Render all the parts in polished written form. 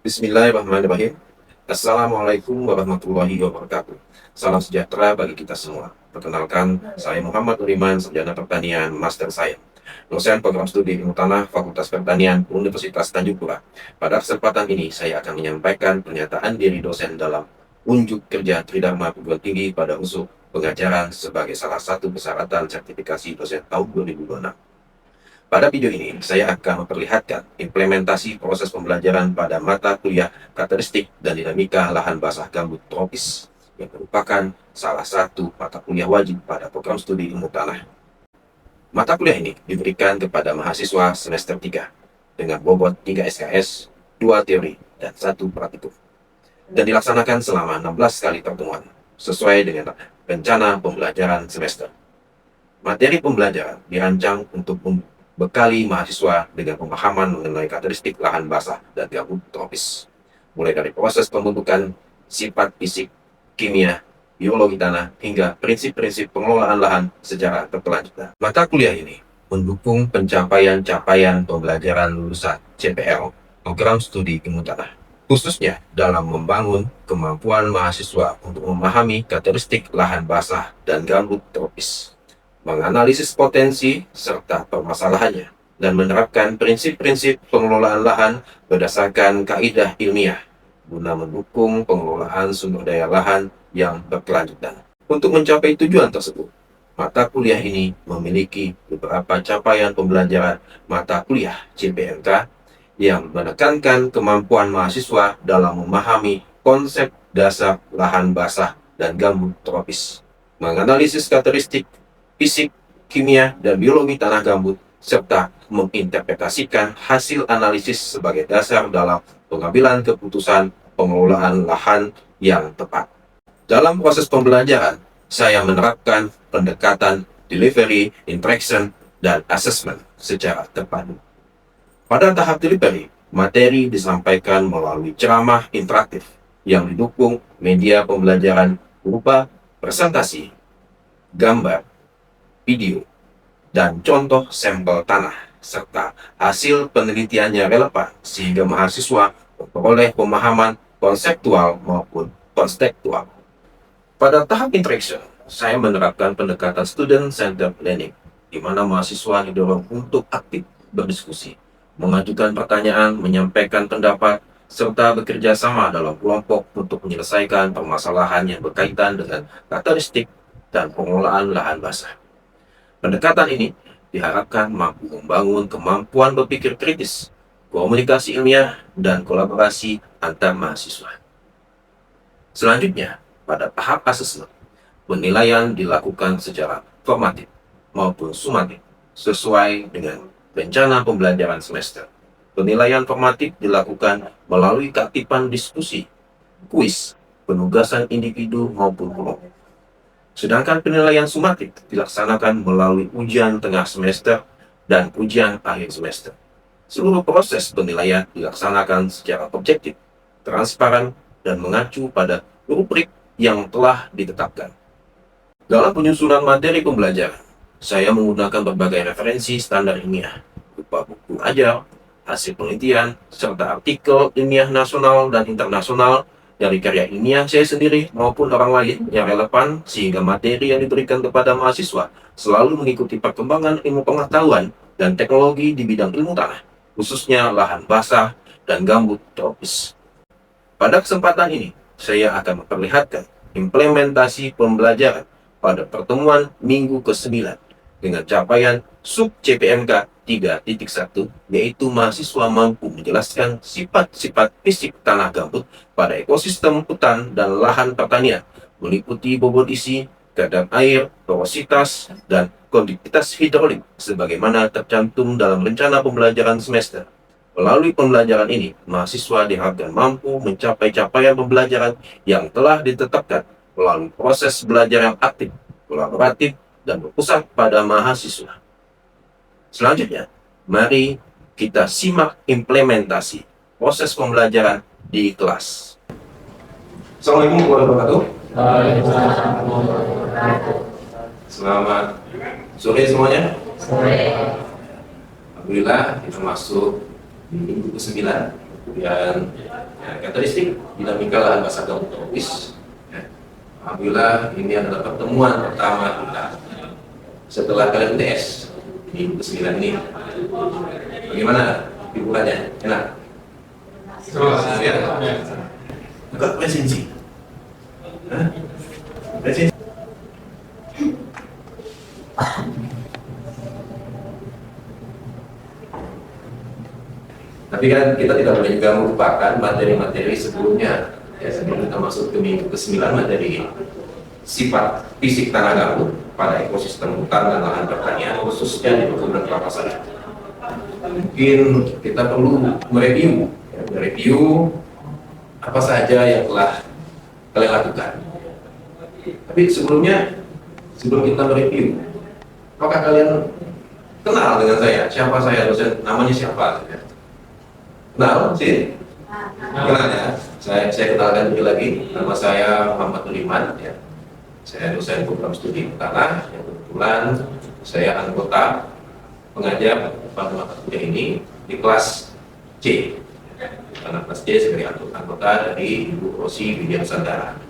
Bismillahirrahmanirrahim. Assalamualaikum warahmatullahi wabarakatuh. Salam sejahtera bagi kita semua. Perkenalkan, saya Muhammad Uriman, sarjana pertanian, Master Science, dosen program studi ilmu tanah, Fakultas Pertanian, Universitas Tanjung Pura. Pada kesempatan ini, saya akan menyampaikan pernyataan diri dosen dalam unjuk kerja Tridharma Perguruan Tinggi pada unsur pengajaran sebagai salah satu persyaratan sertifikasi dosen tahun 2026. Pada video ini, saya akan memperlihatkan implementasi proses pembelajaran pada mata kuliah karakteristik dan dinamika lahan basah gambut tropis, yang merupakan salah satu mata kuliah wajib pada program studi ilmu tanah. Mata kuliah ini diberikan kepada mahasiswa semester 3, dengan bobot 3 SKS, 2 teori, dan 1 praktikum, dan dilaksanakan selama 16 kali pertemuan, sesuai dengan rencana pembelajaran semester. Materi pembelajaran dirancang untuk bekali mahasiswa dengan pemahaman mengenai karakteristik lahan basah dan gambut tropis, mulai dari proses pembentukan, sifat fisik, kimia, biologi tanah, hingga prinsip-prinsip pengelolaan lahan secara berkelanjutan. Mata kuliah ini mendukung pencapaian-capaian pembelajaran lulusan CPL, program studi ilmu tanah, khususnya dalam membangun kemampuan mahasiswa untuk memahami karakteristik lahan basah dan gambut tropis, menganalisis potensi serta permasalahannya, dan menerapkan prinsip-prinsip pengelolaan lahan berdasarkan kaidah ilmiah guna mendukung pengelolaan sumber daya lahan yang berkelanjutan. Untuk mencapai tujuan tersebut, mata kuliah ini memiliki beberapa capaian pembelajaran mata kuliah CPNK yang menekankan kemampuan mahasiswa dalam memahami konsep dasar lahan basah dan gambut tropis, menganalisis karakteristik fisik, kimia, dan biologi tanah gambut, serta menginterpretasikan hasil analisis sebagai dasar dalam pengambilan keputusan pengelolaan lahan yang tepat. Dalam proses pembelajaran, saya menerapkan pendekatan delivery, interaction, dan assessment secara terpadu. Pada tahap delivery, materi disampaikan melalui ceramah interaktif yang didukung media pembelajaran berupa presentasi, gambar, video, dan contoh sampel tanah, serta hasil penelitiannya relevan sehingga mahasiswa memperoleh pemahaman konseptual maupun konstektual. Pada tahap interaction, saya menerapkan pendekatan student-centered learning, di mana mahasiswa didorong untuk aktif berdiskusi, mengajukan pertanyaan, menyampaikan pendapat, serta bekerja sama dalam kelompok untuk menyelesaikan permasalahan yang berkaitan dengan karakteristik dan pengelolaan lahan basah. Pendekatan ini diharapkan mampu membangun kemampuan berpikir kritis, komunikasi ilmiah, dan kolaborasi antar mahasiswa. Selanjutnya, pada tahap asesmen, penilaian dilakukan secara formatif maupun sumatif sesuai dengan rencana pembelajaran semester. Penilaian formatif dilakukan melalui keaktifan diskusi, kuis, penugasan individu maupun kelompok. Sedangkan penilaian sumatif dilaksanakan melalui ujian tengah semester dan ujian akhir semester. Seluruh proses penilaian dilaksanakan secara objektif, transparan, dan mengacu pada rubrik yang telah ditetapkan. Dalam penyusunan materi pembelajaran, saya menggunakan berbagai referensi standar ilmiah, berupa buku ajar, hasil penelitian, serta artikel ilmiah nasional dan internasional dari karya ilmiah saya sendiri maupun orang lain yang relevan, sehingga materi yang diberikan kepada mahasiswa selalu mengikuti perkembangan ilmu pengetahuan dan teknologi di bidang ilmu tanah, khususnya lahan basah dan gambut tropis. Pada kesempatan ini, saya akan memperlihatkan implementasi pembelajaran pada pertemuan minggu ke-9 dengan capaian sub CPNK 3.1, yaitu mahasiswa mampu menjelaskan sifat-sifat fisik tanah gambut pada ekosistem hutan dan lahan pertanian, meliputi bobot isi, kadar air, porositas, dan konduktivitas hidrolik sebagaimana tercantum dalam rencana pembelajaran semester. Melalui pembelajaran ini, mahasiswa diharapkan mampu mencapai capaian pembelajaran yang telah ditetapkan melalui proses belajar yang aktif, kolaboratif, dan berpusat pada mahasiswa. Selanjutnya, mari kita simak implementasi proses pembelajaran di kelas. Assalamualaikum warahmatullahi wabarakatuh. Selamat sore semuanya. Sore. Alhamdulillah kita masuk di minggu ke-9 Kemudian karakteristik dinamika lahan basah gambut tropis. Alhamdulillah ini adalah pertemuan pertama kita setelah kalian UTS di ke-9 ini. Bagaimana pikirannya? Enak? Ya. Bukan presensi. Presensi. Tapi kan kita tidak boleh juga melupakan materi-materi sebelumnya. Ya, sebelum kita masuk ke minggu ke-9 materi sifat fisik tanah gambut pada ekosistem hutan dan lahan pertanian, khususnya di perkebunan kelapa sawit. Mungkin kita perlu mereview apa saja yang telah kalian lakukan. Tapi sebelum kita mereview, apakah kalian kenal dengan saya? Siapa saya? Dosen namanya siapa? Kenal sih? Kenal ya? Saya kenalkan diri lagi. Nama saya Muhammad Nuliman. Ya. Saya dosen program studi tanah. Yang kebetulan saya anggota pengajar pada mata kuliah ini di kelas C. Karena kelas C sebagai anggota dari Ibu Rosi Widya Nusantara.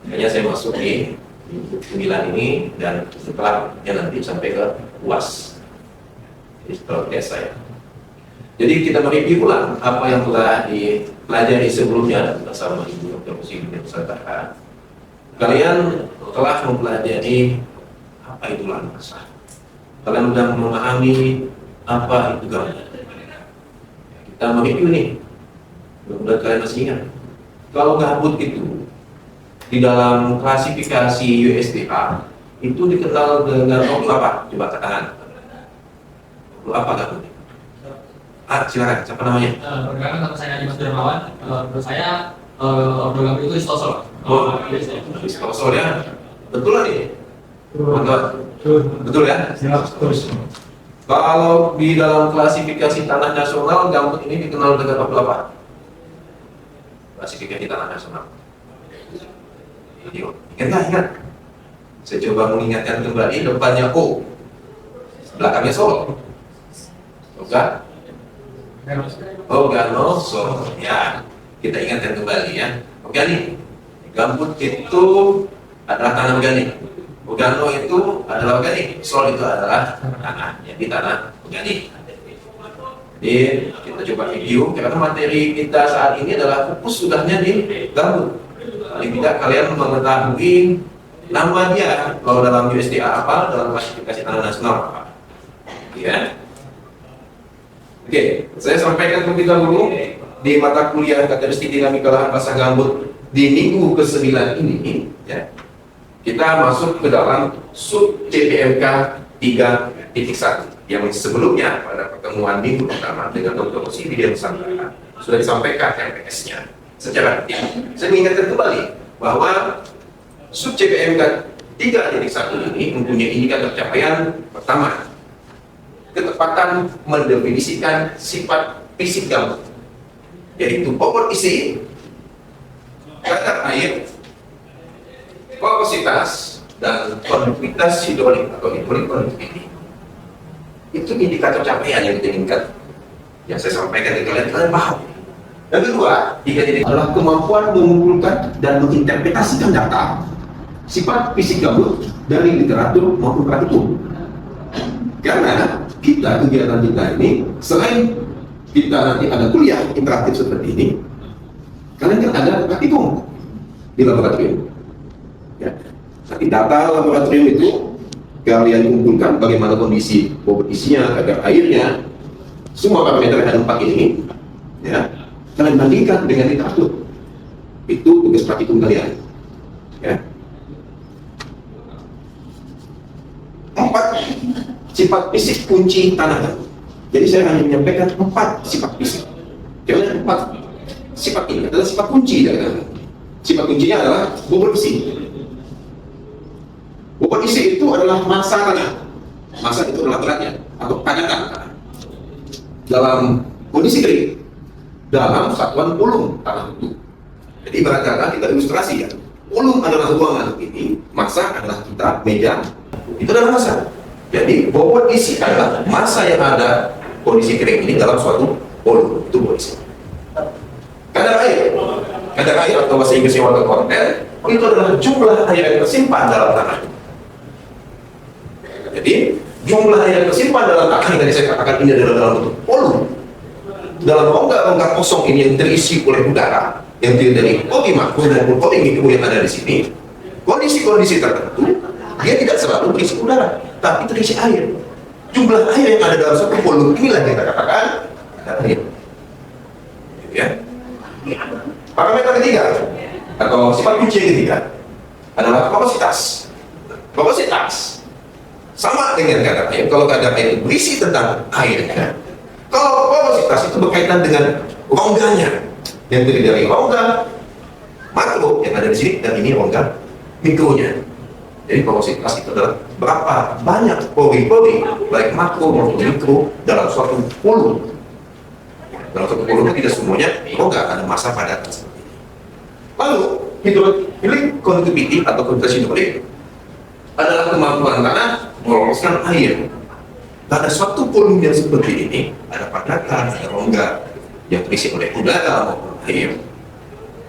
Makanya saya masuk di 9 ini dan setelahnya nanti sampai ke UAS. Jadi setelah tes saya. Jadi kita mereview ulang apa yang telah dipelajari sebelumnya bersama Ibu Dr. Rosi Widya Nusantara. Kalian telah mempelajari apa itu lahan basah. Kalian sudah memahami apa itu gambut. Kita mereview nih. Mudah-mudahan kalian masih ingat. Kalau gambut itu di dalam klasifikasi USDA itu dikenal dengan apa? Coba katakan. Apa gambut? Silakan, siapa namanya? Perkenalkan nama saya Dimas Darmawan. Menurut saya program itu istosol. Istosol ya? Betul lah nih? Betul ya? Kalau di dalam klasifikasi tanah nasional, gambut ini dikenal dengan apa? Klasifikasi tanah nasional. Ingat? Saya coba mengingatkan kembali, depannya O, belakangnya Sol. Oke? Organoso, ya kita ingatkan kembali ya. Organik, gambut itu adalah tanah organik, organo itu adalah organik, sol itu adalah tanah, jadi tanah organik. Jadi kita coba review karena materi kita saat ini adalah fokus sudahnya di gambut. Paling tidak kalian mengetahui nama dia kalau dalam USDA apa, dalam klasifikasi tanah nasional apa, ya. Oke, saya sampaikan terlebih dahulu di mata kuliah karakteristik dinamika lahan basah gambut di minggu ke-9 ini, ya, kita masuk ke dalam sub CPMK 3.1 yang sebelumnya pada pertemuan minggu pertama dengan Dr. Rosi Widya Nusantara sudah disampaikan MPS-nya secara detail. Saya mengingatkan kembali bahwa sub CPMK 3.1 ini mempunyai indikator capaian pertama, ketepatan mendefinisikan sifat fisik gambut, yaitu bobot isi, kadar air, porositas, dan konduktvitas hidrolik atau hidrolik konduktiviti. Itu indikator capaian yang kita inginkan. Yang saya sampaikan ke kalian paham. Yang kedua, adalah kemampuan mengumpulkan dan menginterpretasikan data sifat fisik gambut dari literatur maupun praktikum. Karena kegiatan kita ini, selain kita nanti ada kuliah interaktif seperti ini, kalian kan ada praktikum di laboratorium. Ya. Nanti data laboratorium itu kalian kumpulkan bagaimana kondisi bobot isinya, kadar airnya, semua parameter yang ada 4 ini, ya, kalian bandingkan dengan literatur. Itu tugas praktikum kalian. Ya. 4 sifat fisik kunci tanah gambut. Jadi saya hanya menyampaikan 4 sifat fisik. Karena 4 sifat ini adalah sifat kunci dari tanah. Sifat kuncinya adalah bobot isi. Bobot isi itu adalah massa tanah. Massa itu adalah beratnya atau padatan tanah. Dalam kondisi kering, dalam satuan volume tanah itu. Jadi ibarat kata kita ilustrasi ya. Volume adalah ruangan ini, massa adalah kita meja. Itu adalah massa. Jadi bobot isi adalah massa yang ada kondisi kering ini dalam suatu volume, itu bobot isi. Kadar air. Kadar air atau bahasa Inggrisnya water content itu adalah jumlah air yang tersimpan dalam tanah. Jadi jumlah air yang tersimpan dalam tanah yang tadi saya katakan ini adalah dalam bentuk volume. Dalam rongga-rongga kosong ini yang terisi oleh udara yang terdiri dari pori makro maupun pori mikro yang ada di sini. Kondisi-kondisi tertentu dia tidak selalu berisi udara, tapi terisi air. Jumlah air yang ada dalam satu volume inilah yang kita katakan kadar air. Ya. Parameter ketiga atau sifat kunci yang ketiga adalah kapasitas. Kapasitas sama dengan kadar air. Kalau kadar air berisi tentang airnya, kalau kapasitas itu berkaitan dengan rongganya yang terdiri dari rongga makro yang ada di sini dan ini rongga mikronya. Jadi kapasitas itu adalah berapa banyak pori-pori baik makro maupun mikro dalam suatu volume. Dalam satu volume tidak semuanya rongga, ada massa padatan seperti ini. Lalu hidrolik conductivity atau konduktasi hidrolik adalah kemampuan tanah meloloskan air. Pada suatu volume yang seperti ini ada padatan, ada rongga yang terisi oleh udara maupun air.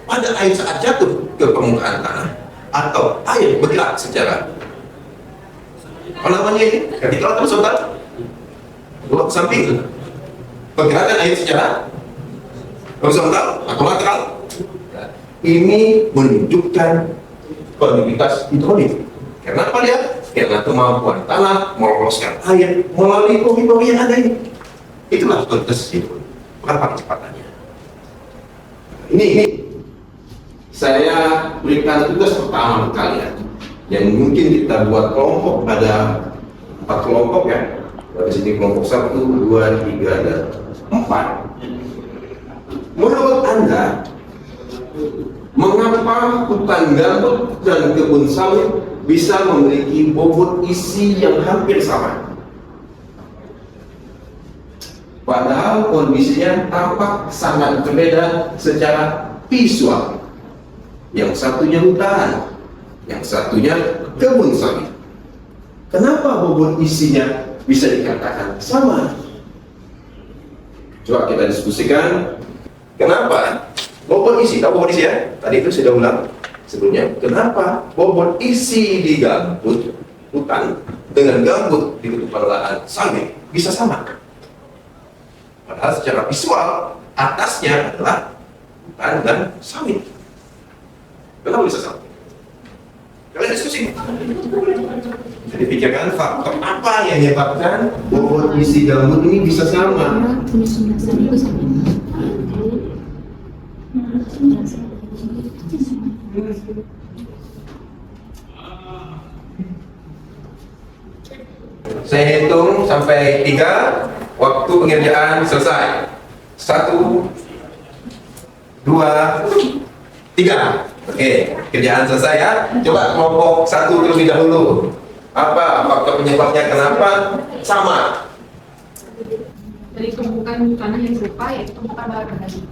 Pada air saat jatuh ke permukaan tanah atau air bergerak secara apa namanya ini? Vertikal atau horizontal? Belok ke samping. Pergerakan air secara horizontal atau lateral. Ini menunjukkan konductivitas hidrolik. Kenapa dia? Karena kemampuan tanah meloloskan air melalui pori-pori yang ada ini. Itulah konductivitas hidrolik. Berapa kecepatannya? Ini saya berikan tugas pertama untuk kalian. Yang mungkin kita buat kelompok, ada 4 kelompok ya. Di sini kelompok 1, 2, 3, dan 4. Menurut Anda, mengapa hutan gambut dan kebun sawit bisa memiliki bobot isi yang hampir sama? Padahal kondisinya tampak sangat berbeda secara visual. Yang satunya hutan, yang satunya kebun sawit. Kenapa bobot isinya bisa dikatakan sama? Coba kita diskusikan. Kenapa bobot isi? Tahu bobot isi ya? Tadi itu sudah ulang sebelumnya. Kenapa bobot isi di gambut hutan dengan gambut di ketupan lahan sawit bisa sama? Padahal secara visual atasnya adalah hutan dan sawit. Kenapa bisa sama? Kalian diskusi. Jadi pikirkan faktor apa yang menyebabkan bobot isi gambut ini bisa sama. Saya hitung sampai 3, waktu pengerjaan selesai. 1, 2, 3. Oke, kerjaan selesai ya. Coba kelompok 1 terlebih dahulu. Apa faktor penyebabnya kenapa sama? Dari tumpukan tanah yang serupa yaitu tumpukan bahan organik.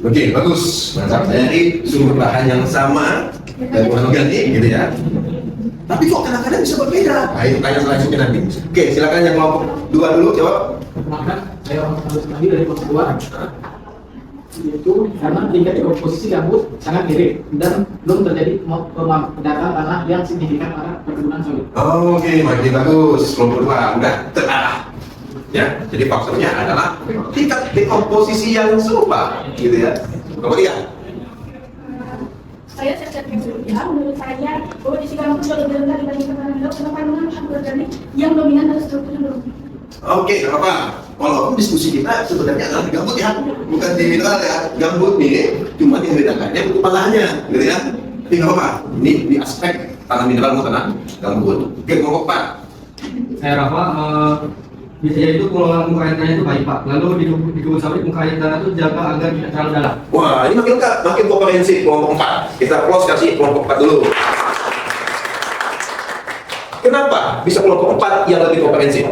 Oke, bagus. Mantap. Dari sumber bahan yang sama dan bahan organik gitu ya. Tapi kok kadang-kadang bisa berbeda? Nah, itu tanya selanjutnya nanti. Oke, silakan yang kelompok 2 dulu jawab. Maka saya harus tadi dari kelompok 2 itu karena tingkat komposisi gambut sangat mirip dan belum terjadi pendataan tanah yang signifikan pada perkebunan sawit. Oke, makin bagus. Kelompok 2 udah terarah. Ya, jadi faktornya adalah tingkat dekomposisi yang serupa, gitu ya. Kelompok 3. Saya secara sebelumnya, menurut saya bahwa isi gambut sudah lebih rendah dibandingkan tanah liat karena kandungan bahan organik yang dominan dan strukturnya berubah. Oke, gak apa-apa. Walaupun diskusi kita sebenarnya adalah di gambut ya, bukan di mineral ya. Gambut nih, cuma yang membedakannya itu lahannya, gitu ya. Tapi gak apa-apa. Ini di aspek tanah mineral mau tanah gambut. Oke, kelompok 4. Saya Rafa, bisa jadi itu pengelolaan muka air tanah itu baik Pak. Lalu di kebun sawit muka air tanah itu jaga agar tidak terlalu dalam. Wah, ini makin lengkap, makin komprehensif kelompok 4. Kita close kasih kelompok 4 dulu. Kenapa bisa kelompok 4 yang lebih komprehensif?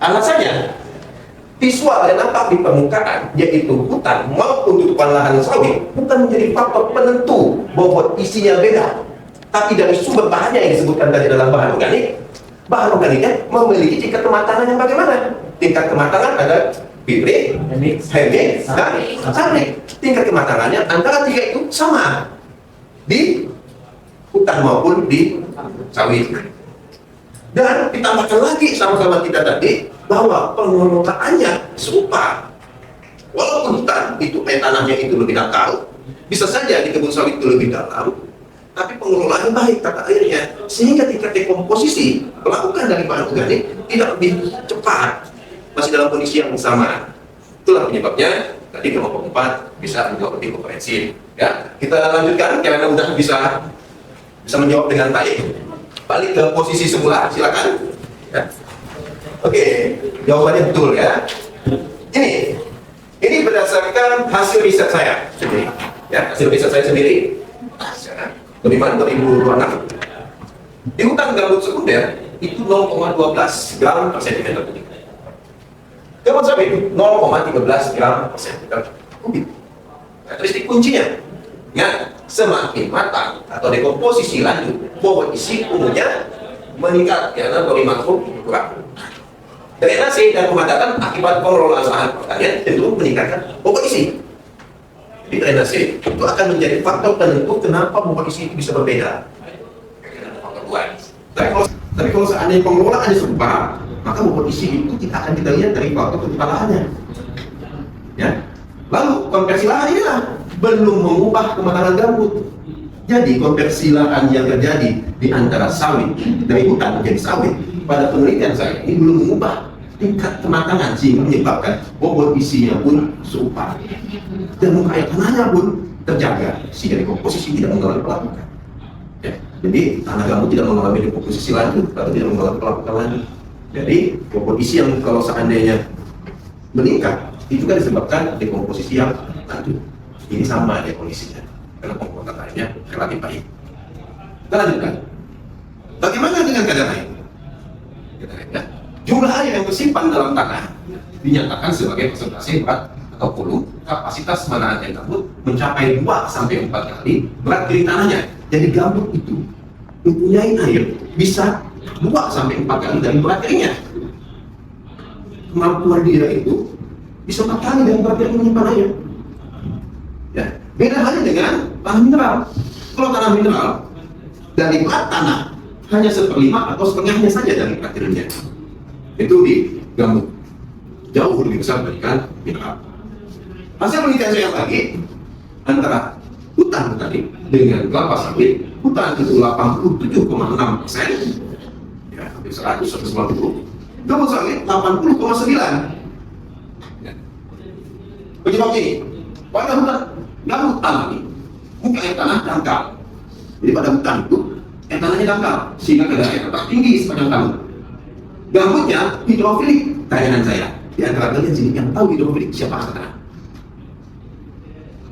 Alasannya, visual yang nampak di permukaan, yaitu hutan maupun tutupan lahan sawit, bukan menjadi faktor penentu bobot isinya beda. Tapi dari sumber bahannya yang disebutkan tadi adalah bahan organik, bahan organiknya memiliki tingkat kematangan yang bagaimana? Tingkat kematangan ada pirik, hemik, dan samrik. Tingkat kematangannya antara tiga itu sama di hutan maupun di sawit. Dan ditambahkan lagi sama-sama kita tadi bahwa pengelolaannya serupa. Walaupun hutan itu tanahnya itu lebih dangkal, bisa saja di kebun sawit itu lebih dalam, tapi pengelolaan baik tata airnya sehingga tingkat dekomposisi melakukan dari bahan organik tidak lebih cepat, masih dalam kondisi yang sama. Itulah penyebabnya tadi kelompok 4 bisa menjawab lebih komprehensif. Ya, kita lanjutkan karena udah bisa menjawab dengan baik. Balik ke posisi semula, silakan. Ya. Oke, jawabannya betul ya. Ini berdasarkan hasil riset saya sendiri. Ya, hasil riset saya sendiri. Lebih mana 2026. Di hutan gambut sekunder itu 0,12 gram per sentimeter kubik. Gambut sawit 0,13 gram per sentimeter kubik. Karakteristik kuncinya, ya, semakin matang atau dekomposisi lanjut, bobot isi umumnya meningkat karena makro berkurang. Drainase dan pemadatan akibat pengelolaan lahan pertanian tentu meningkatkan bobot isi. Jadi drainase itu akan menjadi faktor penentu kenapa bobot isi itu bisa berbeda. Faktor luar. Tapi kalau seandainya pengelolaannya serupa, maka bobot isi itu akan kita lihat dari faktor ketutupan lahannya. Ya. Lalu konversi lahan inilah belum mengubah kematangan gambut. Jadi konversi lahan yang terjadi di antara sawit dari hutan menjadi sawit pada penelitian saya ini belum mengubah tingkat kematangan sehingga menyebabkan bobot isinya pun serupa dan muka air tanahnya pun terjaga sehingga dekomposisi tidak mengalami pelapukan. Ya. Jadi tanah gambut tidak mengalami dekomposisi lanjut atau tidak mengalami pelapukan lanjut. Jadi bobot isi yang kalau seandainya meningkat itu kan disebabkan dekomposisi yang lanjut. Ini sama ya kondisinya karena komponen lainnya relatif baik. Kita lanjutkan. Bagaimana dengan kadar air? Ya. Jumlah air yang tersimpan dalam tanah dinyatakan sebagai persentase berat atau volume kapasitas mana yang gambut mencapai 2 sampai 4 kali berat kering tanahnya. Jadi gambut itu mempunyai air bisa 2 sampai 4 kali dari berat keringnya. Kemampuan dia itu bisa 4 kali dari berat kering menyimpan air. Ya. Beda halnya dengan tanah mineral. Kalau tanah mineral dari berat tanah hanya 1/5 atau setengahnya saja dari berat keringnya. Itu di gambut jauh lebih besar dibandingkan mineral. Hasil penelitian saya lagi antara hutan tadi dengan kelapa sawit, hutan itu 87,6%, ya hampir 190, gambut sawit 80,9. Ya. Penyebabnya ini, pada hutan gambut alami, muka air tanah dangkal. Jadi pada hutan itu air tanahnya dangkal sehingga kadar air tetap tinggi sepanjang tahun. Gambutnya hidrofilik, tayangan saya. Di antara kalian sini yang tahu hidrofilik siapa sekarang?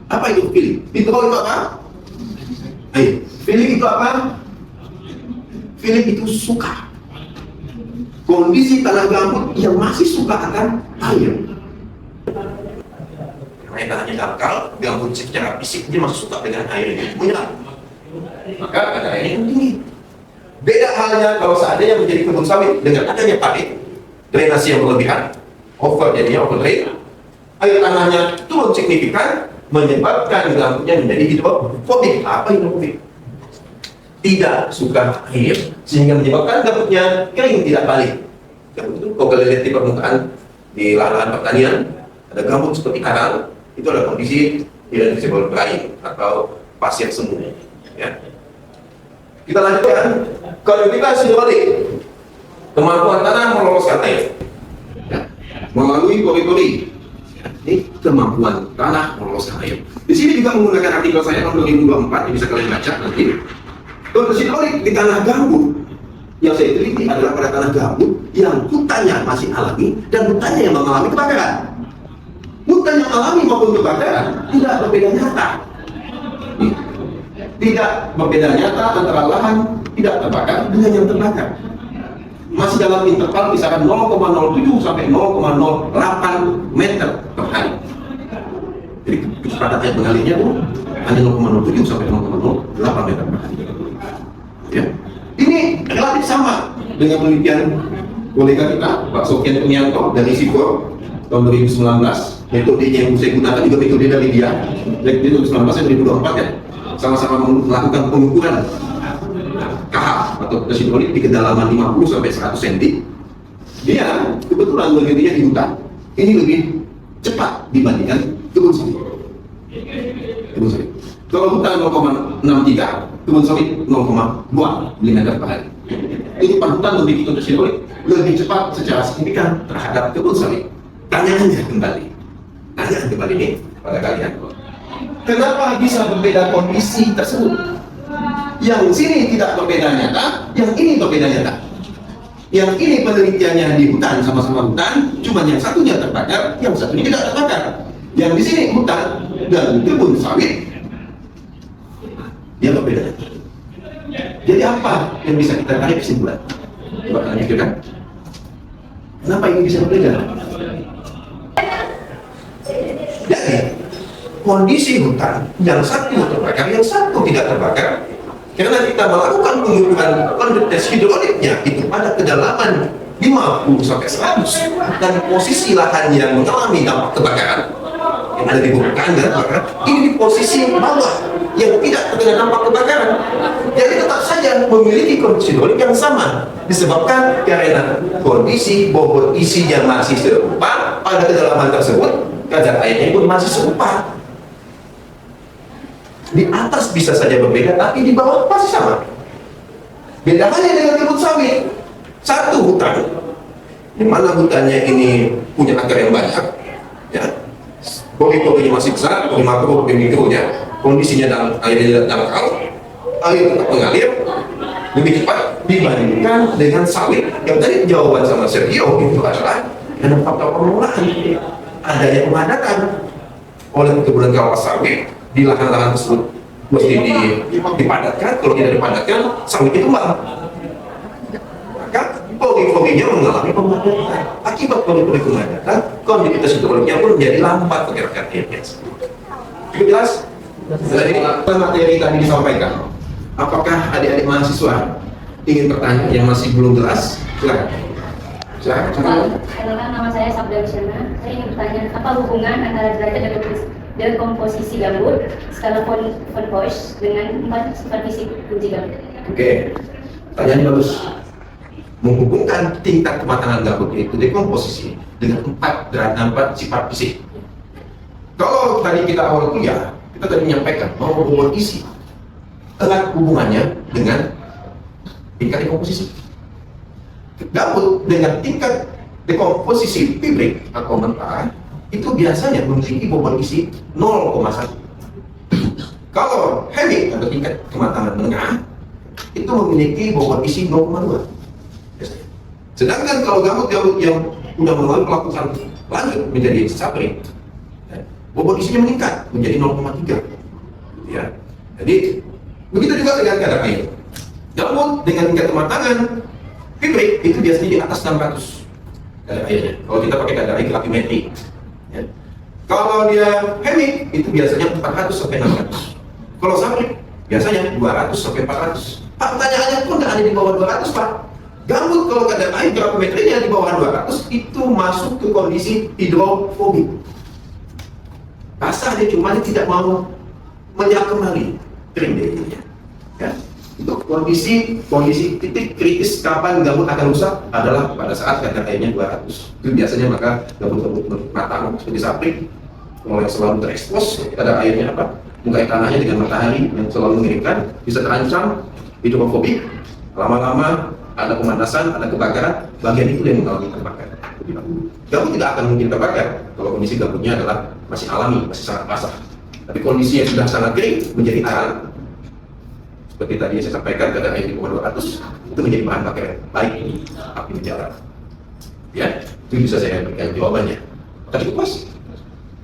Apa itu filik? Hidro itu apa? Ayo, filik itu apa? Filik itu suka. Kondisi tanah gambut yang masih suka akan air. Air tanahnya dangkal, gambut secara fisik dia masih suka dengan air yang menyelam. Maka ada air yang tinggi. Beda halnya kalau seandainya menjadi kebun sawit dengan adanya padi, drainasi yang berlebihan, jadinya overdrain, air tanahnya turun signifikan, menyebabkan gambutnya menjadi hidrofobik. Apa hidrofobik? Tidak suka air, sehingga menyebabkan gambutnya kering tidak balik. Gambut itu kalau kalian lihat di permukaan di lahan pertanian, ada gambut seperti karang, itu adalah kondisi tidak disebut berair atau pasir semu. Ya. Kita lanjutkan. Kalau kita hidrolik, kemampuan tanah meloloskan air ya, melalui pori-pori. Ya, ini kemampuan tanah meloloskan air. Di sini juga menggunakan artikel saya tahun 2024 yang bisa kalian baca nanti. Kondisi hidrolik di tanah gambut yang saya teliti adalah pada tanah gambut yang hutannya masih alami dan hutannya yang mengalami kebakaran. Hutan yang alami maupun kebakaran tidak berbeda nyata. Tidak berbeda nyata antara lahan tidak terbakar dengan yang terbakar. Masih dalam interval kisaran 0,07 sampai 0,08 meter per hari. Jadi kecepatan air mengalirnya itu hanya 0,07 sampai 0,08 meter per hari. Ya. Ini relatif sama dengan penelitian kolega kita Pak Sofian Purnianto dari SIFOR tahun 2019. Metodenya yang saya gunakan juga metode dari dia. Dari 2019 dan 2024 ya. Sama-sama melakukan pengukuran KH atau hidrolik di kedalaman 50 sampai 100 cm. Dia kebetulan berhentinya di hutan. Ini lebih cepat dibandingkan kebun sawit. Kebun sawit. Kalau hutan 0,63, kebun sawit 0,2 mm per hari. Tutupan hutan memiliki kondisi hidrolik lebih cepat secara signifikan terhadap kebun sawit. Tanyaannya kembali nih pada kalian. Kenapa bisa berbeda kondisi tersebut? Yang sini tidak berbeda nyata, yang ini berbeda nyata. Yang ini penelitiannya di hutan, sama-sama hutan, cuma yang satunya terbakar, yang satunya tidak terbakar. Yang di sini hutan dan kebun sawit, dia berbeda. Jadi apa yang bisa kita tarik kesimpulan? Coba kalian pikirkan. Kenapa ini bisa berbeda? Jadi kondisi hutan yang satu terbakar, yang satu tidak terbakar, karena kita melakukan pengukuran kondenses hidroliknya itu pada kedalaman 50 sampai 100 dan posisi lahan yang mengalami dampak kebakaran yang ada di permukaan dan kebakaran ini di posisi bawah yang tidak terkena dampak kebakaran. Jadi tetap saja memiliki kondisi hidrolik yang sama disebabkan karena kondisi bobot isinya masih serupa pada kedalaman tersebut, kadar airnya pun masih serupa. Di atas bisa saja berbeda, tapi di bawah masih sama. Beda halnya dengan kebun sawit. Satu hutan, di mana hutannya ini punya akar yang banyak, ya, pori-porinya masih besar, pori makro, pori mikronya, kondisinya dalam airnya dangkal, air tetap mengalir lebih cepat dibandingkan dengan sawit yang tadi jawaban sama Sergio itu adalah ada faktor pengelolaan, adanya pemadatan oleh perkebunan kawas sawit. Di lahan-lahan tersebut mesti dipadatkan. Kalau tidak dipadatkan, sawitnya tumbang. Maka pori-porinya mengalami pemadatan. Akibat pori-pori pemadatan, konduitivitas hidroliknya pun menjadi lambat pergerakan airnya. Cukup jelas? Jadi materi tadi disampaikan. Apakah adik-adik mahasiswa ingin bertanya yang masih belum jelas? Silakan. Silakan. Perkenalkan, nama saya Sabda Wisyana. Saya ingin bertanya, apa hubungan antara derajat dan komposisi gambut skala von Bosch dengan 4 sifat fisik kunci gambut? Oke, pertanyaannya bagus. Menghubungkan tingkat kematangan gambut itu dekomposisi dengan 4 sifat fisik. Kalau tadi kita awal kuliah, kita tadi menyampaikan bahwa hubungan isi erat hubungannya dengan tingkat dekomposisi. Gambut dengan tingkat dekomposisi fibrik atau mentah itu biasanya memiliki bobot isi 0,1. Kalau heavy atau tingkat kematangan menengah itu memiliki bobot isi 0,2. Sedangkan kalau gambut-gambut yang sudah mengalami pelapukan lanjut menjadi sapling, bobot isinya meningkat menjadi 0,3. Ya. Jadi begitu juga dengan kadar air. Gambut dengan tingkat kematangan fibrik itu biasanya di atas 600 kadar airnya. Kalau kita pakai kadar air gravimetri. Ya. Kalau dia heavy itu biasanya 400 sampai 600. Kalau sapling biasanya 200 sampai 400. Pak, pertanyaannya pun nggak ada di bawah 200, Pak. Gambut kalau kadar air gravimetrinya di bawah 200 itu masuk ke kondisi hidrofobik. Basah dia cuma dia tidak mau menyala kembali kering dia. Ya. Itu kondisi titik kritis kapan gambut akan rusak adalah pada saat kadar airnya 200. Itu biasanya maka gambut-gambut matang seperti sapling yang selalu terekspos kadar airnya apa? Muka tanahnya dengan matahari yang selalu mengirimkan bisa terancam hidrofobik. Lama-lama ada pemanasan, ada kebakaran, bagian itu yang mengalami kebakaran. Gambut tidak akan mungkin terbakar kalau kondisi gambutnya adalah masih alami, masih sangat basah. Tapi kondisi yang sudah sangat kering menjadi arang, seperti tadi saya sampaikan, kadar air di bawah 200 itu menjadi bahan bakar baik ini api menjalar. Ya, itu bisa saya berikan jawabannya. Maka cukup puas.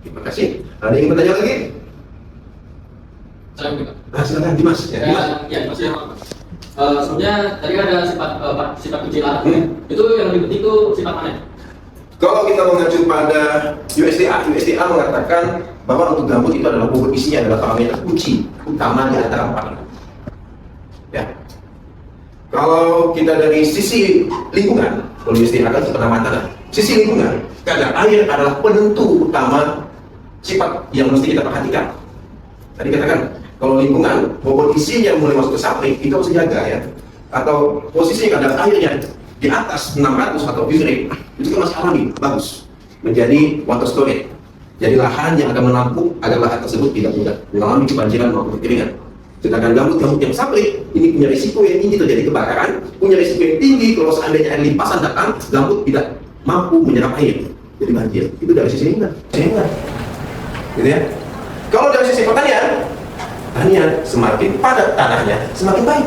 Terima kasih. Ada yang ingin bertanya lagi? Saya minta. Silakan Dimas. Ya, Dimas. Ya, maksudnya sebenarnya tadi ada sifat kunci lahan. Itu yang lebih penting itu sifat mana? Kalau kita mengacu pada USDA mengatakan bahwa untuk gambut itu adalah bobot isinya adalah parameter kunci utama di antara 4. Ya. Kalau kita dari sisi lingkungan, kalau USDA kan penamatan Sisi lingkungan, kadar air adalah penentu utama sifat yang mesti kita perhatikan. Tadi katakan, kalau lingkungan, bobot isinya mulai masuk ke sapling, itu harus dijaga ya. Atau posisi kadar airnya di atas 600 atau bitrate, itu kan masih alami, bagus. Menjadi water storage. Jadi lahan yang akan menampung agar lahan tersebut tidak mudah mengalami kebanjiran maupun kekeringan. Sedangkan gambut-gambut yang sapling ini punya risiko yang tinggi terjadi kebakaran, punya risiko yang tinggi kalau seandainya air limpasan datang, gambut tidak mampu menyerap air, jadi banjir. Itu dari sisi lingkungan. Gitu ya. Kalau dari sisi pertanian semakin padat tanahnya, semakin baik.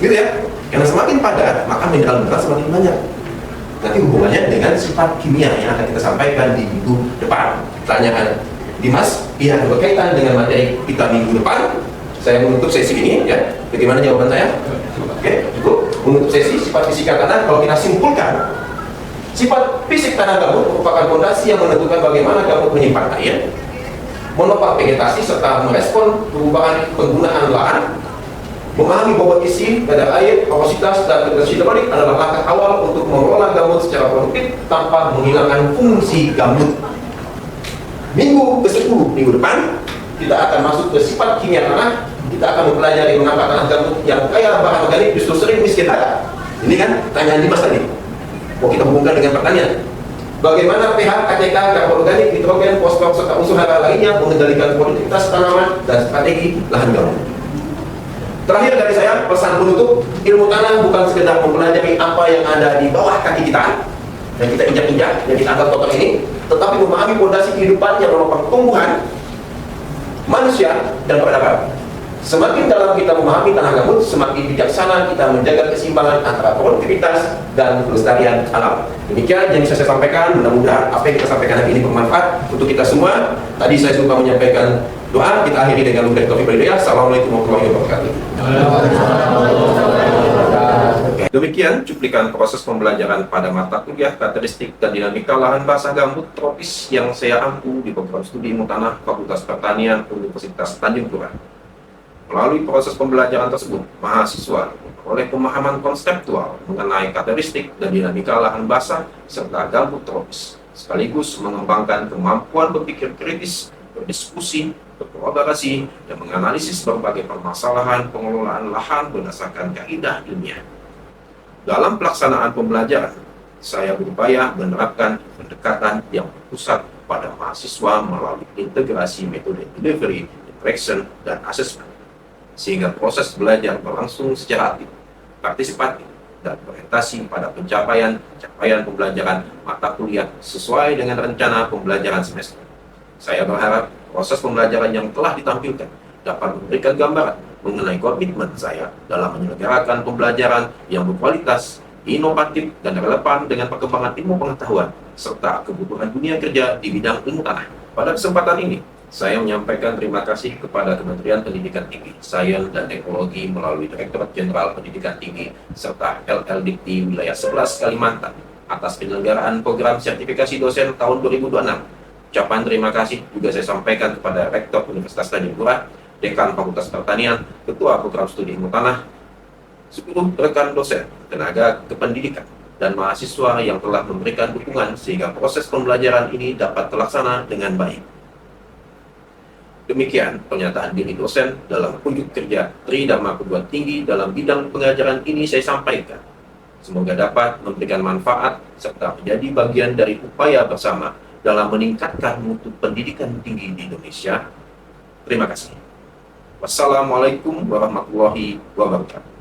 Gitu ya. Karena semakin padat, maka mineral-mineral semakin banyak. Nanti hubungannya dengan sifat kimia yang akan kita sampaikan di minggu depan. Pertanyaan Dimas, iya berkaitan dengan materi kita minggu depan. Saya menutup sesi ini ya. Bagaimana jawaban saya? Oke, cukup. Menutup sesi sifat fisika tanah, kalau kita simpulkan, sifat fisik tanah gambut merupakan fondasi yang menentukan bagaimana gambut menyimpan air, menopang vegetasi serta merespon perubahan penggunaan lahan. Memahami bobot isi, kadar air, kapasitas, dan potensi hidrolik adalah langkah awal untuk mengelola gambut secara produktif tanpa menghilangkan fungsi gambut. Minggu ke-10, minggu depan, kita akan masuk ke sifat kimia tanah. Kita akan mempelajari mengapa tanah gambut yang kaya bahan organik justru sering miskin tanah. Ini kan tanyaan Dimas tadi. Mau kita hubungkan dengan pertanian. Bagaimana pH, KCK, karbon organik, nitrogen, fosfor, serta unsur hara lainnya mengendalikan produktivitas tanaman dan strategi lahan gambut. Terakhir dari saya, pesan penutup, ilmu tanah bukan sekedar mempelajari apa yang ada di bawah kaki kita yang kita injak-injak, yang kita anggap kotor ini, tetapi memahami fondasi kehidupan yang menopang tumbuhan manusia dan peradaban. Semakin dalam kita memahami tanah gambut, semakin bijaksana kita menjaga keseimbangan antara produktivitas dan kelestarian alam. Demikian yang bisa saya sampaikan. Mudah-mudahan apa yang kita sampaikan hari ini bermanfaat untuk kita semua. Tadi saya suka menyampaikan doa, kita akhiri dengan memberi taufiq wal hidayah. Assalamualaikum warahmatullahi wabarakatuh. Demikian cuplikan proses pembelajaran pada mata kuliah karakteristik dan dinamika lahan basah gambut tropis yang saya ampu di program studi ilmu tanah Fakultas Pertanian Universitas Tanjung Pura. Melalui proses pembelajaran tersebut, mahasiswa oleh pemahaman konseptual mengenai karakteristik dan dinamika lahan basah serta gambut tropis, sekaligus mengembangkan kemampuan berpikir kritis, berdiskusi, berkolaborasi, dan menganalisis berbagai permasalahan pengelolaan lahan berdasarkan kaidah ilmiah. Dalam pelaksanaan pembelajaran, saya berupaya menerapkan pendekatan yang berpusat pada mahasiswa melalui integrasi metode delivery, interaction, dan assessment, sehingga proses belajar berlangsung secara aktif, partisipatif, dan berorientasi pada pencapaian pembelajaran mata kuliah sesuai dengan rencana pembelajaran semester. Saya berharap proses pembelajaran yang telah ditampilkan dapat memberikan gambaran mengenai komitmen saya dalam menyelenggarakan pembelajaran yang berkualitas, inovatif, dan relevan dengan perkembangan ilmu pengetahuan serta kebutuhan dunia kerja di bidang ilmu tanah. Pada kesempatan ini, saya menyampaikan terima kasih kepada Kementerian Pendidikan Tinggi, Sains dan Teknologi melalui Direktorat Jenderal Pendidikan Tinggi serta LLDikti Wilayah 11 Kalimantan atas penyelenggaraan program sertifikasi dosen tahun 2026. Ucapan terima kasih juga saya sampaikan kepada Rektor Universitas Tanjung Pura, Dekan Fakultas Pertanian, Ketua Program Studi Ilmu Tanah, seluruh rekan dosen, tenaga kependidikan, dan mahasiswa yang telah memberikan dukungan sehingga proses pembelajaran ini dapat terlaksana dengan baik. Demikian pernyataan diri dosen dalam unjuk kerja Tridharma Perguruan Tinggi dalam bidang pengajaran ini saya sampaikan. Semoga dapat memberikan manfaat serta menjadi bagian dari upaya bersama dalam meningkatkan mutu pendidikan tinggi di Indonesia. Terima kasih. Wassalamualaikum warahmatullahi wabarakatuh.